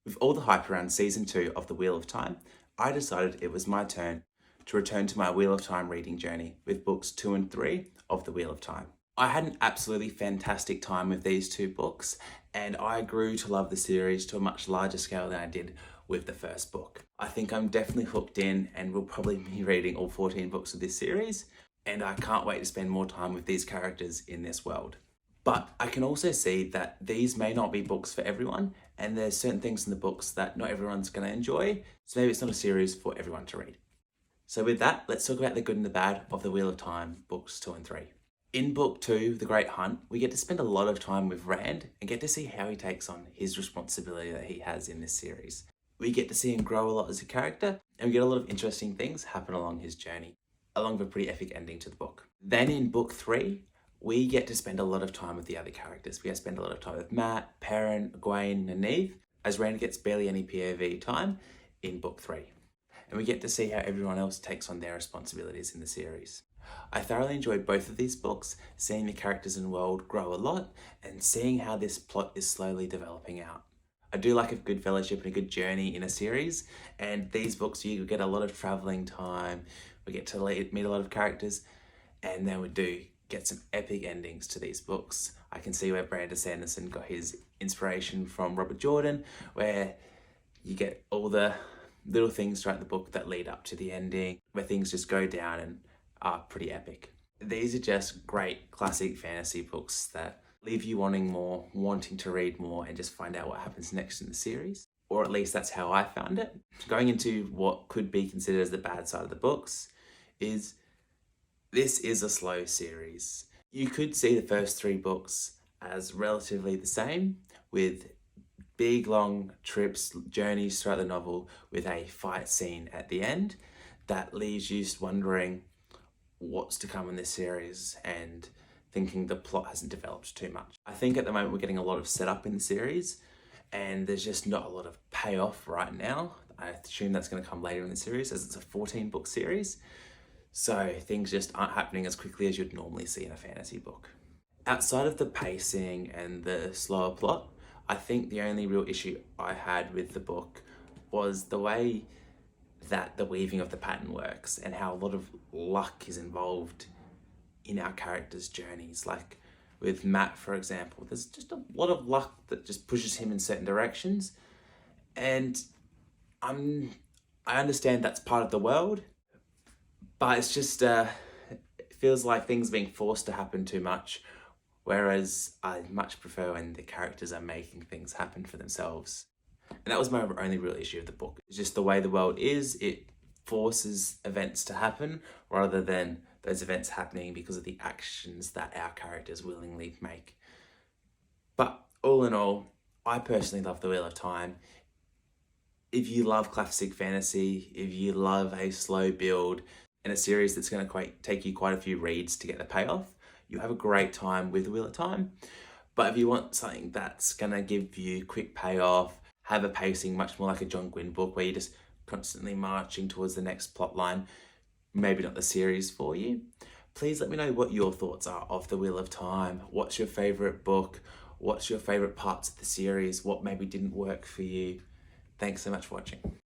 With all the hype around season 2 of The Wheel of Time, I decided it was my turn to return to my Wheel of Time reading journey with books 2 and 3 of The Wheel of Time. I had an absolutely fantastic time with these two books, and I grew to love the series to a much larger scale than I did with the first book. I think I'm definitely hooked in and will probably be reading all 14 books of this series, and I can't wait to spend more time with these characters in this world. But I can also see that these may not be books for everyone, and there's certain things in the books that not everyone's going to enjoy, so maybe it's not a series for everyone to read. So with that, let's talk about the good and the bad of The Wheel of Time, books 2 and 3. In book 2, The Great Hunt, we get to spend a lot of time with Rand and get to see how he takes on his responsibility that he has in this series. We get to see him grow a lot as a character, and we get a lot of interesting things happen along his journey, along with a pretty epic ending to the book. Then in book 3, we get to spend a lot of time with the other characters. We get to spend a lot of time with Matt, Perrin, Egwene, and Nynaeve, as Rand gets barely any POV time in book 3. And we get to see how everyone else takes on their responsibilities in the series. I thoroughly enjoyed both of these books, seeing the characters and world grow a lot, and seeing how this plot is slowly developing out. I do like a good fellowship and a good journey in a series, and these books you get a lot of travelling time, we get to meet a lot of characters, and then we do get some epic endings to these books. I can see where Brandon Sanderson got his inspiration from Robert Jordan, where you get all the little things throughout the book that lead up to the ending, where things just go down and are pretty epic. These are just great classic fantasy books that leave you wanting more, wanting to read more, and just find out what happens next in the series. Or at least that's how I found it. Going into what could be considered as the bad side of the books is this is a slow series. You could see the first 3 books as relatively the same, with big long trips, journeys throughout the novel with a fight scene at the end that leaves you wondering what's to come in this series and thinking the plot hasn't developed too much. I think at the moment we're getting a lot of setup in the series, and there's just not a lot of payoff right now. I assume that's going to come later in the series, as it's a 14-book series. So things just aren't happening as quickly as you'd normally see in a fantasy book. Outside of the pacing and the slower plot, I think the only real issue I had with the book was the way that the weaving of the pattern works and how a lot of luck is involved in our characters' journeys. Like with Matt, for example, there's just a lot of luck that just pushes him in certain directions. And I understand that's part of the world, but it's just, it feels like things being forced to happen too much, whereas I much prefer when the characters are making things happen for themselves. And that was my only real issue of the book. It's just the way the world is, it forces events to happen rather than those events happening because of the actions that our characters willingly make. But all in all, I personally love The Wheel of Time. If you love classic fantasy, if you love a slow build, and a series that's going to take you quite a few reads to get the payoff, you have a great time with The Wheel of Time. But if you want something that's going to give you quick payoff, have a pacing much more like a John Gwynne book where you're just constantly marching towards the next plot line, maybe not the series for you. Please let me know what your thoughts are of The Wheel of Time. What's your favourite book? What's your favourite parts of the series? What maybe didn't work for you? Thanks so much for watching.